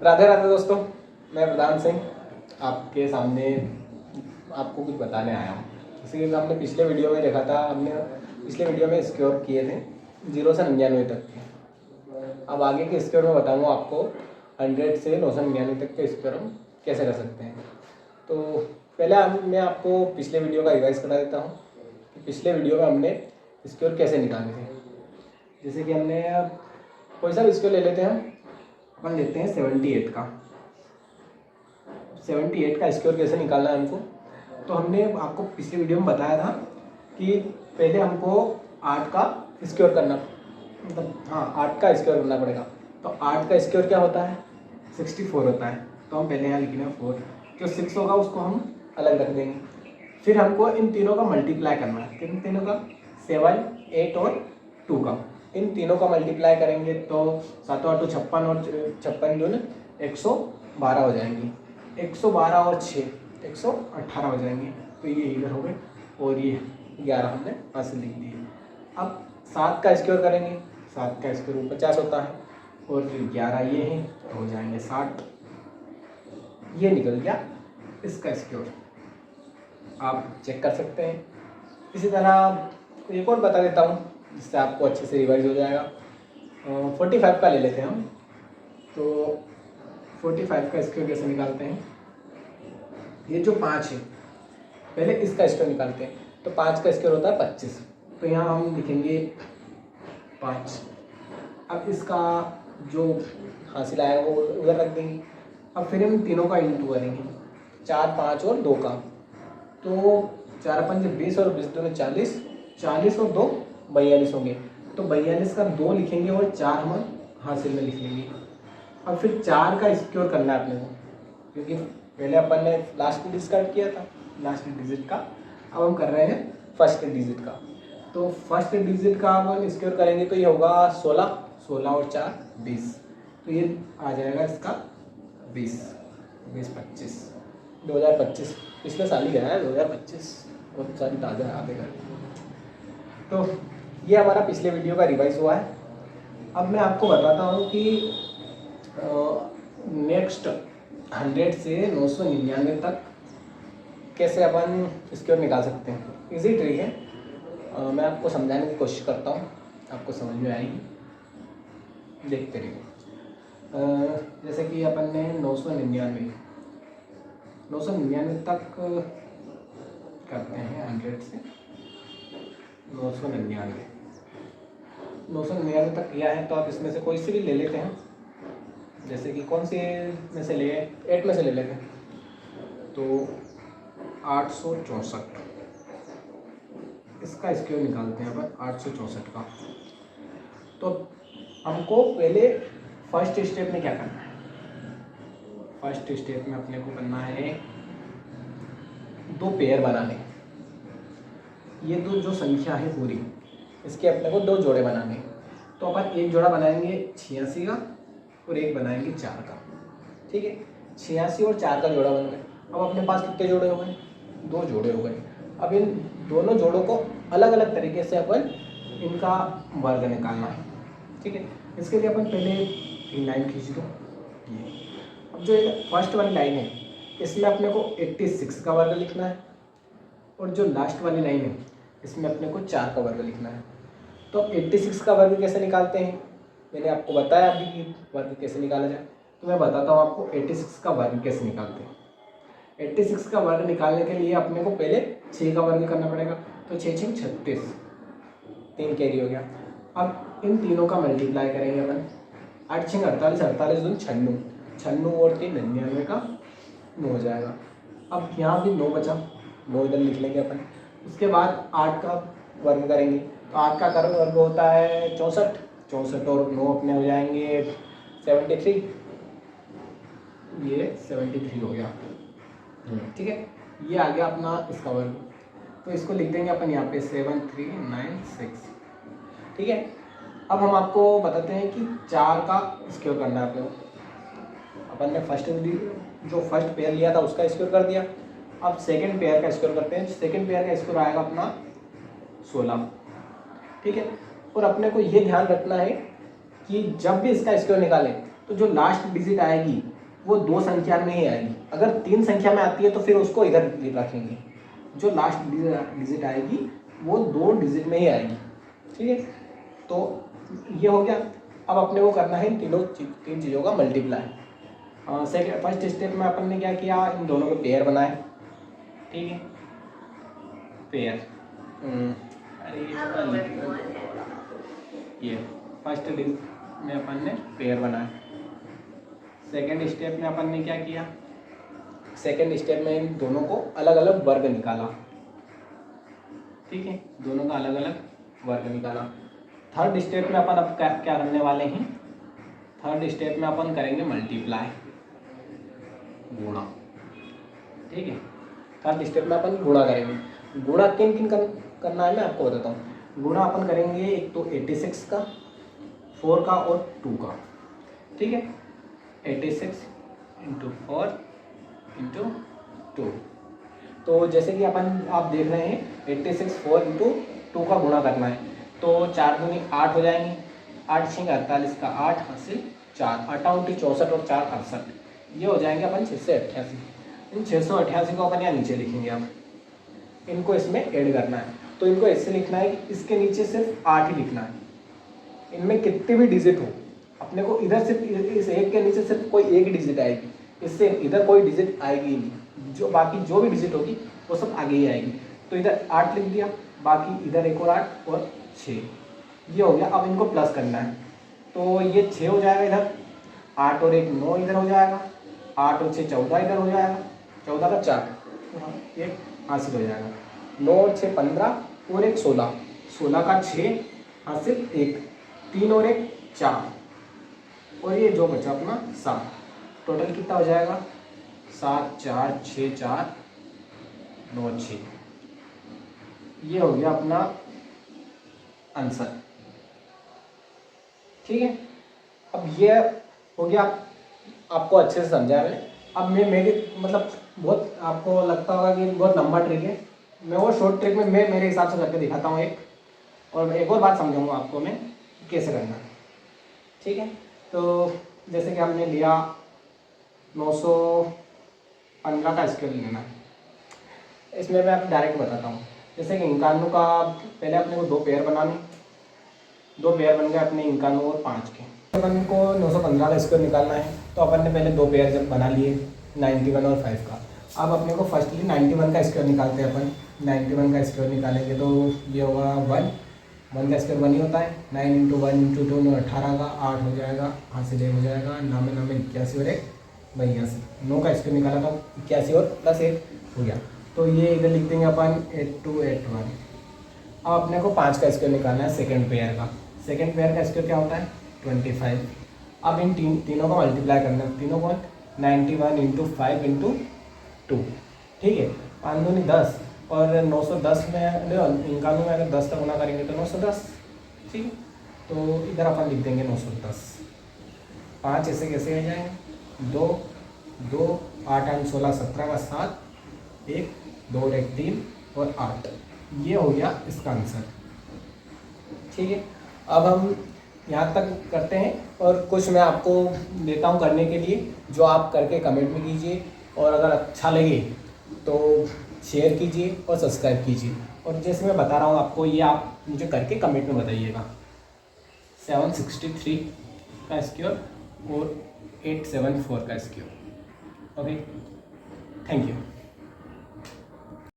राधे राधे दोस्तों, मैं प्रधान सिंह आपके सामने आपको कुछ बताने आया हूँ। जैसे कि हमने पिछले वीडियो में देखा था, हमने पिछले वीडियो में स्क्योर किए थे 0 से 99 तक के। अब आगे के स्क्योर में बताऊँगा आपको 100 से 999 तक के स्क्योर हम कैसे कर सकते हैं। तो पहले मैं आपको पिछले वीडियो का रिवाइज करा देता हूँ कि पिछले वीडियो में हमने स्क्योर कैसे निकाले थे। जैसे कि हमने कोई सा भी स्क्योर ले लेते हैं, अपन लेते हैं 78 का। 78 का स्क्योर कैसे निकालना है हमको, तो हमने आपको पिछली वीडियो में बताया था कि पहले हमको 8 का स्क्योर करना, मतलब 8 का स्क्योर करना पड़ेगा। तो 8 का स्क्योर क्या होता है, 64 होता है। तो हम पहले यहाँ लिखेंगे 4, जो 6 होगा उसको हम अलग रख देंगे। फिर हमको इन तीनों का मल्टीप्लाई करना है, इन तीनों का 7, 8 और 2 का, इन तीनों का मल्टीप्लाई करेंगे तो 7 8 56 और 56 दूनी 112 हो जाएंगी। 112 और 6 118 हो जाएंगे। तो ये इधर हो गए और ये 11 हमने यहाँ से लिख दिए। अब 7 का स्क्वायर करेंगे, 7 का स्क्वायर 50 होता है और फिर 11 ये हैं तो हो जाएंगे 60। ये निकल गया इसका स्क्वायर, आप चेक कर सकते हैं। इसी तरह एक और बता देता हूँ जिससे आपको अच्छे से रिवाइज हो जाएगा। 45 का ले लेते हैं हम। तो 45 का स्क्वायर कैसे निकालते हैं, ये जो 5 है पहले इसका स्क्वायर निकालते हैं। तो 5 का स्क्वायर होता है 25, तो यहाँ हम लिखेंगे 5। अब इसका जो हासिल आएगा वो उधर रख देंगे। अब फिर हम तीनों का इंटू करेंगे, 4 5 और 2 का। तो 4 5 20 और 20 दूनी 40, 40 और 2 42 होंगे। तो 42 का 2 लिखेंगे और 4 हम हासिल में लिख लेंगे। अब फिर 4 का स्क्योर करना है अपने को, क्योंकि पहले अपन ने लास्ट डिजिट किया था, लास्ट डिजिट का। अब हम कर रहे हैं फर्स्ट डिजिट का। तो फर्स्ट डिजिट का अपन स्क्योर करेंगे तो ये होगा 16, 16 और 4 20। तो ये आ जाएगा इसका 20 20 25 2025। पिछले साल ही गया है 2025, बहुत सारी ताज़ा यादें कर। तो ये हमारा पिछले वीडियो का रिवाइज हुआ है। अब मैं आपको बताता हूँ कि नेक्स्ट 100 से 999 तक कैसे अपन स्क्योर निकाल सकते हैं। इजी ट्रिक है, मैं आपको समझाने की कोशिश करता हूँ, आपको समझ में आएगी, देखते रहिए। जैसे कि अपन ने 999 तक करते हैं। 100 से 999 तक किया है, तो आप इसमें से कोई सी भी ले लेते हैं। जैसे कि कौन से में से ले, 8 में से ले लेते हैं। तो 864 इसका स्क्वायर निकालते हैं अपन, 864 का। तो हमको पहले फर्स्ट स्टेप में क्या करना है, फर्स्ट स्टेप में अपने को करना है 2 पेयर बनाने। ये दो जो संख्या है पूरी, इसके अपने को 2 जोड़े बनाने। तो अपन एक जोड़ा बनाएंगे 86 का और एक बनाएंगे 4 का। ठीक है, 86 और 4 का जोड़ा बन गया। अब अपने पास कितने जोड़े हो गए, 2 जोड़े हो गए। अब इन दोनों जोड़ों को अलग अलग तरीके से अपन इनका वर्ग निकालना है। ठीक है, इसके लिए अपन पहले एक लाइन खींच दो। ये अब जो फर्स्ट वाली लाइन है इसमें अपने को 86 का वर्ग लिखना है, और जो लास्ट वाली लाइन है इसमें अपने को 4 का वर्ग लिखना है। तो 86 का वर्ग कैसे निकालते हैं, मैंने आपको बताया अभी कि वर्ग कैसे निकाला जाए। तो मैं बताता हूँ आपको 86 का वर्ग कैसे निकालते हैं। 86 का वर्ग निकालने के लिए अपने को पहले 6 का वर्ग करना पड़ेगा। तो 6 6 36, 3 कैरी हो गया। अब इन तीनों का मल्टीप्लाई करेंगे अपन, 8 6 48, 48 दूनी 96, 96 और 3 99 का 9 हो जाएगा। अब यहाँ भी 9 बचा, 9 इधर लिख लेंगे अपन। उसके बाद 8 का वर्ग करेंगे, तो 8 का वर्ग होता है 64, 64 और 9 अपने हो जाएंगे 73, ये 73 हो गया। ठीक है, ये आ गया अपना इसका वर्ग। तो इसको लिख देंगे अपन यहाँ पे 7396। ठीक है, अब हम आपको बताते हैं कि 4 का स्क्वायर करना है अपने को। अपन ने फर्स्ट पेयर लिया था उसका स्क्वायर कर दिया। अब सेकंड पेयर का स्क्वायर करते हैं। सेकंड पेयर का स्क्वायर आएगा अपना 16। ठीक है, और अपने को ये ध्यान रखना है कि जब भी इसका स्क्वायर निकालें तो जो लास्ट डिजिट आएगी वो 2 संख्या में ही आएगी। अगर 3 संख्या में आती है तो फिर उसको इधर रखेंगे। जो लास्ट डिजिट आएगी वो 2 डिजिट में ही आएगी, ठीक है। तो ये हो गया। अब अपने को करना है तीन चीज़ों का मल्टीप्लाई। सेकेंड फर्स्ट स्टेप में अपन ने क्या किया, इन दोनों के पेयर बनाए, ठीक है, पेयर। ये फर्स्ट में अपन ने पेयर बनाया। सेकेंड स्टेप में अपन ने क्या किया, सेकेंड स्टेप में इन दोनों को अलग अलग वर्ग निकाला, ठीक है, दोनों का अलग अलग वर्ग निकाला। थर्ड स्टेप में अपन अब क्या करने वाले हैं, थर्ड स्टेप में अपन करेंगे मल्टीप्लाई, गुणा, ठीक है। थर्ड स्टेप में अपन गुणा करेंगे। गुणा किन किन करना है मैं आपको बताता हूँ। गुणा अपन करेंगे एक तो 86 का, 4 का और 2 का, ठीक है। 86 × 4 × 2। तो जैसे कि आप देख रहे हैं 86 4 × 2 का गुणा करना है, तो 4 दूनी 8 हो जाएंगे, 8 6 48 का 8 हासिल 4, 8 × 64 और 4 68, ये हो जाएंगे अपन 688। इन 688 को अपन यहाँ नीचे लिखेंगे। अब इनको इसमें ऐड करना है, तो इनको ऐसे लिखना है कि इसके नीचे सिर्फ 8 ही लिखना है। इनमें कितने भी डिजिट हो, अपने को इधर सिर्फ इस एक के नीचे सिर्फ कोई एक डिजिट आएगी, इससे इधर कोई डिजिट आएगी ही नहीं। जो बाकी जो भी डिजिट होगी वो सब आगे ही आएगी। तो इधर 8 लिख दिया, बाकी इधर एक और 8 और 6, ये हो गया। अब इनको प्लस करना है, तो ये 6 हो जाएगा इधर, 8 और 1 9 इधर हो जाएगा, 8 और 6 14 इधर हो जाएगा, 14 का 4 1 हासिल हो जाएगा, 9 और 6 15 और 1 16, 16 का 6 हासिल 1, 3 और 1 4, और ये जो बचा अपना 7। टोटल कितना हो जाएगा, 7 4 6 4 9 6, ये हो गया अपना आंसर, ठीक है। अब ये हो गया, आपको अच्छे से समझा मैंने। अब मैं मेरी मतलब बहुत आपको लगता होगा कि बहुत लंबा ट्रिक है, मैं वो शॉर्ट ट्रिक में मैं मेरे हिसाब से करके दिखाता हूँ एक, और एक और बात समझाऊंगा आपको मैं कैसे करना है, ठीक है। तो जैसे कि हमने लिया 915 का स्क्वायर लेना है, इसमें मैं आपको डायरेक्ट बताता हूँ। जैसे कि 91 का पहले अपने को 2 पेयर बनाने, 2 पेयर बन गए अपने 91 और 5 के। अपन को 915 का स्क्वायर निकालना है, तो अपन ने पहले 2 पेयर जब बना लिए 91 और 5 का। अब अपने को फर्स्टली 91 का स्क्वायर निकालते हैं अपन। 91 का स्क्वायर निकालेंगे तो ये होगा 1 का स्क्वायर 1 ही होता है, 9 × 1 × 2 18 का 8 हो जाएगा, हासिल 1 हो जाएगा, 9 81 और 1 82। 9 का स्क्वायर निकाला था 81 और प्लस 1 हो गया, तो ये इधर लिख देंगे अपन 8281। अब अपने को 5 का स्क्वायर निकालना है सेकंड पेयर का। सेकंड पेयर का स्क्वायर क्या होता है 25। अब इन तीनों को मल्टीप्लाई करना है, तीनों को 91 × 5 × 2, ठीक है, 5 दूनी 10 और 910 में 91 में अगर 10 का गुना करेंगे तो 910, ठीक है। तो इधर अपन लिख देंगे 910। 5 ऐसे कैसे आ जाएंगे, 2 2 8 8 16 17 का 7 1 2 और 1 3 और 8, ये हो गया इसका आंसर, ठीक है। अब हम यहाँ तक करते हैं, और कुछ मैं आपको देता हूँ करने के लिए, जो आप करके कमेंट में कीजिए, और अगर अच्छा लगे तो शेयर कीजिए और सब्सक्राइब कीजिए। और जैसे मैं बता रहा हूँ आपको, ये आप मुझे करके कमेंट में बताइएगा। 763 का स्क्वायर और 874 का स्क्वायर। Okay, thank you.